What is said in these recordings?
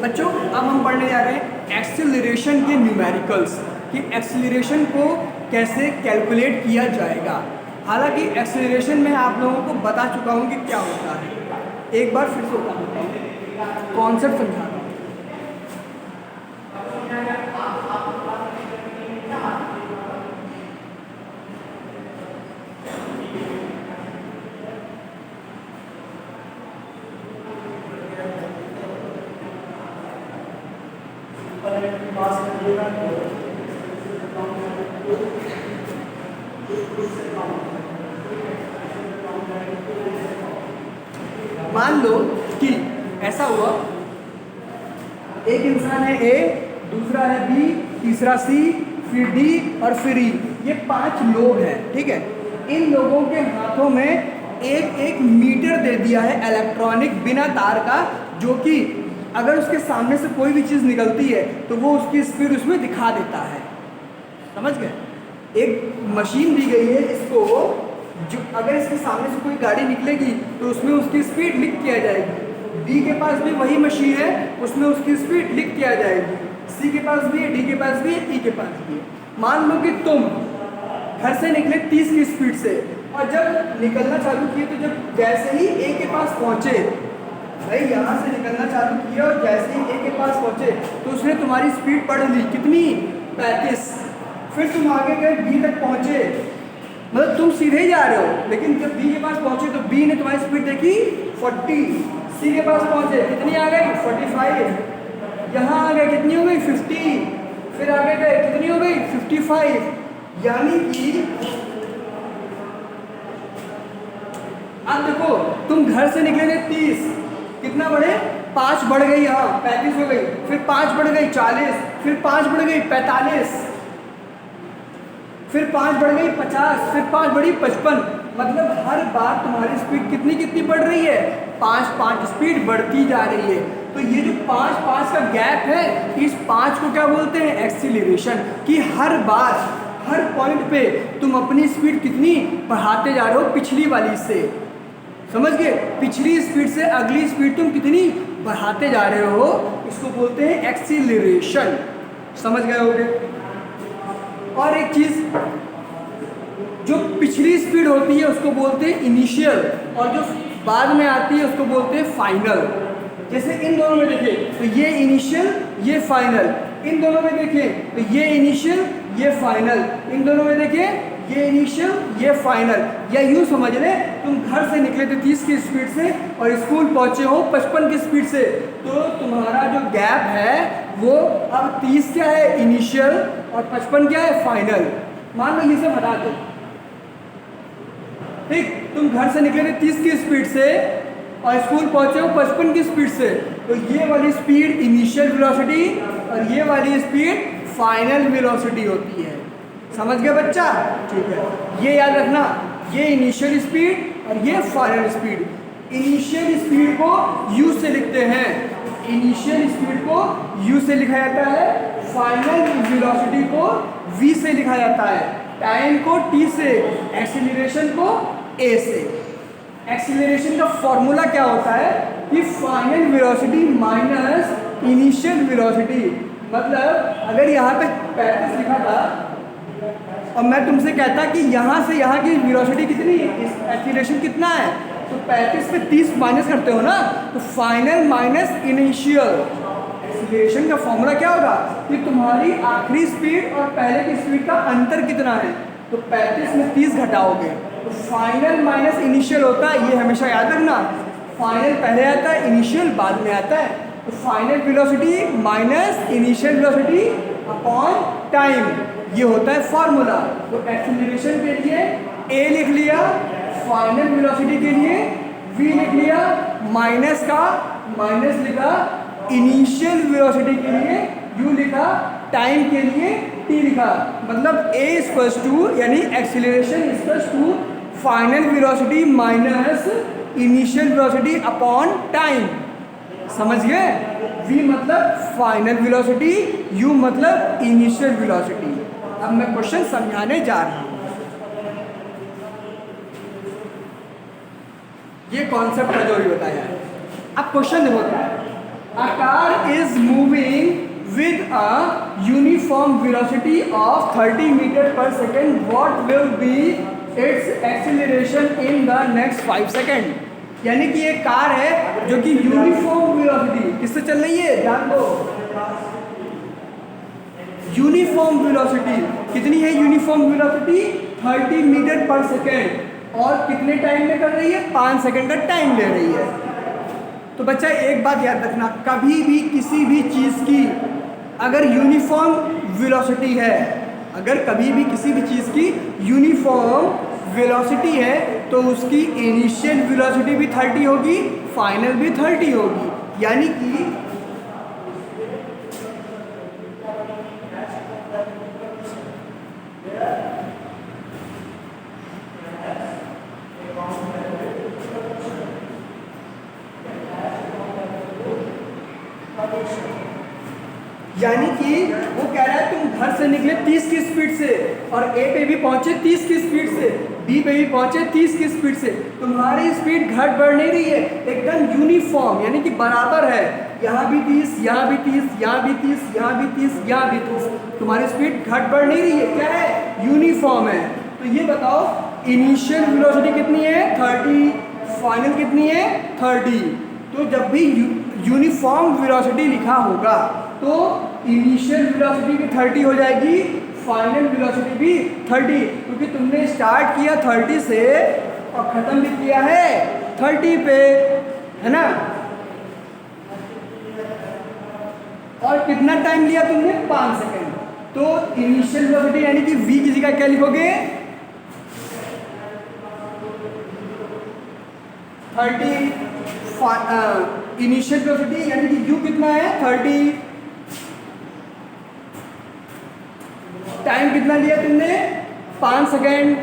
बच्चों अब हम पढ़ने जा रहे हैं एक्सेलरेशन के न्यूमेरिकल्स कि एक्सेलरेशन को कैसे कैलकुलेट किया जाएगा। हालांकि एक्सेलरेशन में आप लोगों को बता चुका हूँ कि क्या होता है, एक बार फिर से बता देता हूँ, कॉन्सेप्ट समझा रहा हूँ। मान लो कि ऐसा हुआ, एक इंसान है ए, दूसरा है बी, तीसरा सी, फिर डी और फिर ई। ये 5 लोग हैं, ठीक है। इन लोगों के हाथों में एक एक मीटर दे दिया है इलेक्ट्रॉनिक बिना तार का, जो कि अगर उसके सामने से कोई भी चीज़ निकलती है तो वो उसकी स्पीड उसमें दिखा देता है। समझ गए? एक मशीन दी गई है इसको, जो अगर इसके सामने से कोई गाड़ी निकलेगी तो उसमें उसकी स्पीड लिख किया जाएगी। डी के पास भी वही मशीन है, उसमें उसकी स्पीड लिख किया जाएगी। सी के पास भी है, डी के पास भी है, ई के पास भी है। मान लो कि तुम घर से निकले 30 की स्पीड से, और जब निकलना चालू किए तो जब जैसे ही ए के पास पहुंचे, भाई यहाँ से निकलना चालू किया और जैसे ही ए के पास पहुंचे तो उसने तुम्हारी स्पीड पढ़ ली, कितनी? 35। फिर तुम आगे गए, बी तक पहुंचे, मतलब तुम सीधे ही जा रहे हो, लेकिन जब बी के पास पहुंचे तो बी ने तुम्हारी स्पीड देखी 40। सी के पास पहुंचे, कितनी आ गई? 45। यहाँ आ गए, कितनी हो गई? 50। फिर आगे गए, कितनी हो गई? 55। यानी कि अब देखो, तुम घर से निकले थे 30, कितना बढ़े? 5 बढ़ गई, यहाँ 35 हो गई, फिर 5 बढ़ गई 40, फिर 5 बढ़ गई 45, फिर 5 बढ़ गई 50, फिर 5 बढ़ी 55। मतलब हर बार तुम्हारी स्पीड कितनी कितनी बढ़ रही है? 5 स्पीड बढ़ती जा रही है। तो ये जो 5 का गैप है, इस 5 को क्या बोलते हैं? एक्सीलरेशन। कि हर बार हर पॉइंट पे तुम अपनी स्पीड कितनी बढ़ाते जा रहे हो पिछली वाली से। समझ गए? पिछली स्पीड से अगली स्पीड तुम कितनी बढ़ाते जा रहे हो, इसको बोलते हैं एक्सीलरेशन। समझ गए होगे? और एक चीज, जो पिछली स्पीड होती है उसको बोलते हैं इनिशियल, और जो बाद में आती है उसको बोलते हैं फाइनल। जैसे इन दोनों में देखें तो ये इनिशियल, ये फाइनल। इन दोनों में देखें तो ये इनिशियल, ये फाइनल। इन दोनों में देखें, ये इनिशियल, ये फाइनल। या यूं समझ लें, तुम घर से निकले थे 30 की स्पीड से और स्कूल पहुंचे हो 55 की स्पीड से, तो तुम्हारा जो गैप है वो अब 30 क्या है? इनिशियल, और 55 क्या है? फाइनल। मान लो ये सब हटा दो, ठीक। तुम घर से निकले थे 30 की स्पीड से और स्कूल पहुंचे हो 55 की स्पीड से, तो ये वाली स्पीड इनिशियल वेलोसिटी और ये वाली स्पीड फाइनल वेलोसिटी होती है। समझ गए बच्चा? ठीक है, ये याद रखना, ये इनिशियल स्पीड और ये फाइनल स्पीड। इनिशियल स्पीड को यू से लिखते हैं, इनिशियल स्पीड को यू से लिखा जाता है, फाइनल वेलोसिटी को वी से लिखा जाता है, टाइम को टी से, एक्सीलरेशन को ए से। एक्सीलरेशन का फॉर्मूला क्या होता है कि final velocity minus initial velocity. मतलब अगर यहाँ पे 35 लिखा था और मैं तुमसे कहता कि यहाँ से यहाँ की वेलोसिटी कितनी, एक्सीलरेशन कितना है, तो 35 पे 30 माइनस करते हो ना, तो फाइनल माइनस इनिशियल। एक्सीलरेशन का फॉर्मूला क्या होगा कि तुम्हारी आखिरी स्पीड और पहले की स्पीड का अंतर कितना है, तो 35 में 30 घटाओगे तो फाइनल माइनस इनिशियल होता है। ये हमेशा याद रखना, फाइनल पहले आता है, इनिशियल बाद में आता है। तो final velocity minus initial velocity upon time, ये होता है फॉर्मूला। तो एक्सीलरेशन के लिए ए लिख लिया, फाइनल वेलोसिटी के लिए वी लिख लिया, माइनस का माइनस लिखा, इनिशियल वेलोसिटी के लिए यू लिखा, टाइम के लिए टी लिखा। मतलब ए इक्वल्स टू, यानी acceleration equals to final velocity minus initial velocity upon time. समझ गए? v मतलब फाइनल वेलोसिटी, u मतलब इनिशियल वेलोसिटी। अब मैं क्वेश्चन समझाने जा रहा हूं। ये कॉन्सेप्ट है जो भी बताया है। अब क्वेश्चन देखो, A car is moving with a uniform velocity of 30 meters per second. What will be its acceleration in the next 5 seconds? यानी कि एक कार है जो कि यूनिफॉर्म वेलोसिटी किससे चल रही है, ध्यान दो। यूनिफॉर्म वेलोसिटी कितनी है? यूनिफॉर्म वेलोसिटी 30 मीटर पर सेकेंड, और कितने टाइम में कर रही है? 5 सेकेंड का टाइम ले रही है। तो बच्चा एक बात याद रखना, कभी भी किसी भी चीज़ की अगर यूनिफॉर्म वेलोसिटी है, अगर कभी भी किसी भी चीज़ की यूनिफॉर्म वेलोसिटी है तो उसकी इनिशियल वेलोसिटी भी 30 होगी, फाइनल भी 30 होगी। यानी कि वो कह रहा है तुम घर से निकले 30 की स्पीड से और ए पे भी पहुंचे 30 की स्पीड से, बी पे भी पहुंचे 30 की स्पीड से, तुम्हारी स्पीड घट बढ़ नहीं रही है, एकदम यूनिफॉर्म यानी कि बराबर है। यहाँ भी 30, यहाँ भी 30, यहाँ भी 30, यहाँ भी 30, यहाँ भी 30, तुम्हारी स्पीड घट बढ़ नहीं रही है, क्या है? यूनिफॉर्म है। तो ये बताओ इनिशियल वेलोसिटी कितनी है? 30, फाइनल कितनी है? 30। तो जब भी यूनिफॉर्म वेलोसिटी लिखा होगा तो इनिशियल वेलोसिटी भी 30 हो जाएगी, फाइनल वेलोसिटी भी 30, क्योंकि तुमने स्टार्ट किया 30 से और ख़त्म भी किया है 30 पे, है ना। और कितना टाइम लिया तुमने? 5 सेकेंड। तो इनिशियल वेलोसिटी यानी कि v की जगह क्या लिखोगे? 30। इनिशियल वेलोसिटी यानी कि u कितना है? 30। टाइम कितना लिया तुमने? 5 सेकेंड।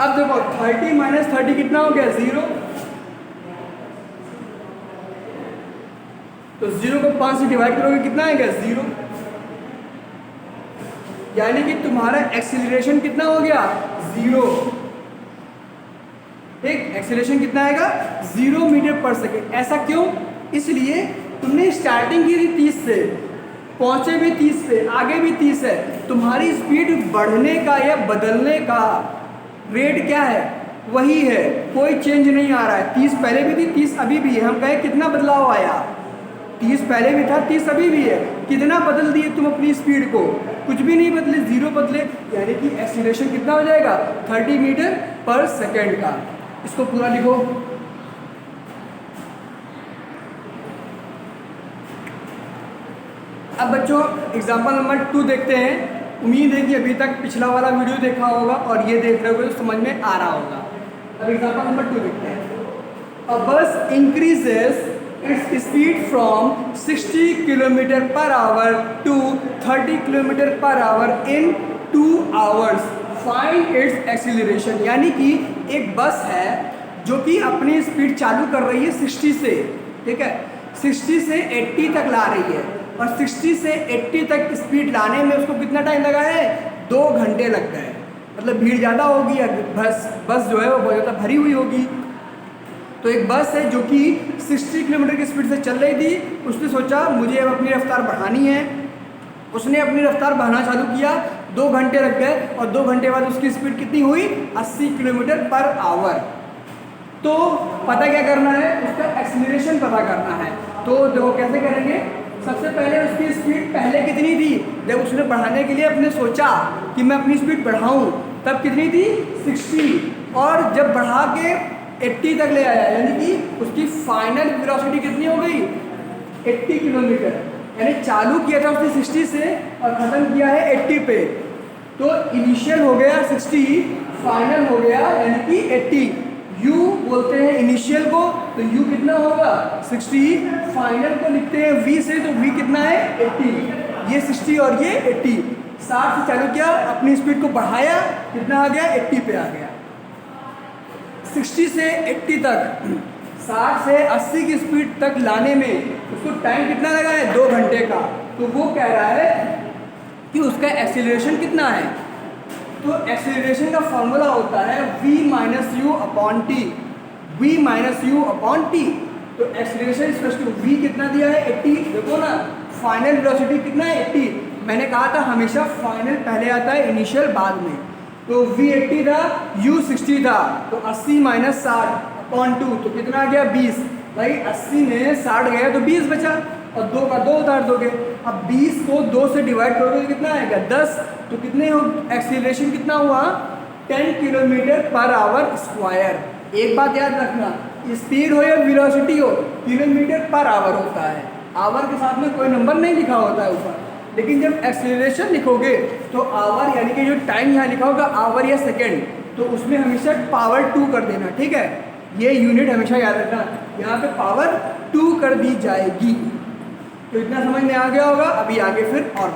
अब देखो 30 माइनस 30 कितना हो गया? 0। तो 0 को 5 से डिवाइड करोगे कितना आएगा? 0। यानी कि तुम्हारा एक्सीलरेशन कितना हो गया? 0। ठीक, एक्सीलरेशन कितना आएगा? 0 मीटर पर सेकेंड। ऐसा क्यों? इसलिए तुमने स्टार्टिंग की थी 30 से, पहुंचे भी 30 पे, आगे भी 30 है, तुम्हारी स्पीड बढ़ने का या बदलने का रेट क्या है? वही है, कोई चेंज नहीं आ रहा है। 30 पहले भी थी, 30 अभी भी है। हम कहें कितना बदलाव आया? 30 पहले भी था, 30 अभी भी है। कितना बदल दिए तुम अपनी स्पीड को? कुछ भी नहीं बदले, 0 बदले। यानी कि एक्सीलरेशन कितना हो जाएगा? 30 मीटर पर सेकेंड का। इसको पूरा लिखो। अब बच्चों एग्जाम्पल नंबर 2 देखते हैं। उम्मीद है कि अभी तक पिछला वाला वीडियो देखा होगा और ये देख रहे हो तो समझ में आ रहा होगा। अब एग्जाम्पल नंबर 2 देखते हैं। A bus increases its speed from 60 kilometre per hour to 30 kilometre per hour in 2 hours, find its acceleration. यानी कि एक बस है जो कि अपनी स्पीड चालू कर रही है 60 से, ठीक है, 60 से 80 तक ला रही है, और 60 से 80 तक स्पीड लाने में उसको कितना टाइम लगा है? 2 घंटे लग गए। मतलब भीड़ ज़्यादा होगी या बस जो है वो बहुत ज़्यादा भरी हुई होगी। तो एक बस है जो कि 60 किलोमीटर की स्पीड से चल रही थी। उसने सोचा मुझे अब अपनी रफ्तार बढ़ानी है। उसने अपनी रफ्तार बढ़ाना चालू किया, 2 घंटे लग गए, और 2 घंटे बाद उसकी स्पीड कितनी हुई? 80 किलोमीटर पर आवर। तो पता क्या करना है? उसका एक्सीलरेशन पता करना है। तो देखो कैसे करेंगे। सबसे पहले उसकी स्पीड पहले कितनी थी? जब उसने बढ़ाने के लिए अपने सोचा कि मैं अपनी स्पीड बढ़ाऊं, तब कितनी थी? 60। और जब बढ़ा के 80 तक ले आया, यानी कि उसकी फाइनल वेलोसिटी कितनी हो गई? 80 किलोमीटर। यानी चालू किया था उसने 60 से और ख़त्म किया है 80 पे। तो इनिशियल हो गया 60, फाइनल हो गया यानी कि 80। U बोलते हैं इनिशियल को, तो U कितना होगा? 60। फाइनल को लिखते हैं V से, तो V कितना है? 80। ये 60 और ये 80। 60 से चालू किया, अपनी स्पीड को बढ़ाया, कितना आ गया? 80 पे आ गया। 60 से 80 तक, 60 से 80 की स्पीड तक लाने में उसको टाइम कितना लगा है? 2 घंटे का। तो वो कह रहा है कि उसका एक्सीलरेशन कितना है। तो एक्सीलरेशन का फॉर्मूला होता है v - u/t। v minus you upon T. तो एक्सीलरेशन इक्वल्स टू v कितना दिया है 80, देखो ना फाइनल वेलोसिटी कितना है 80। मैंने कहा था हमेशा फाइनल पहले आता है इनिशियल बाद में। तो v 80 था, u 60 था, तो 80 माइनस 60 अपॉन 2 तो कितना आ गया 20। भाई 80 में 60 गया तो 20 बचा और 2 का 2 उतार दोगे। अब 20 को 2 से डिवाइड करोगे तो कितना आएगा 10। तो कितने हो एक्सीलरेशन कितना हुआ 10 किलोमीटर पर आवर स्क्वायर। एक बात याद रखना, स्पीड हो या वेलोसिटी हो किलोमीटर पर आवर होता है। आवर के साथ में कोई नंबर नहीं लिखा होता है ऊपर, लेकिन जब एक्सीलरेशन लिखोगे तो आवर यानी कि जो टाइम यहाँ लिखा होगा आवर या सेकेंड, तो उसमें हमेशा पावर 2 कर देना, ठीक है। ये यूनिट हमेशा याद रखना, यहाँ पे पावर 2 कर दी जाएगी। तो इतना समझ में आ गया होगा। अभी आगे फिर और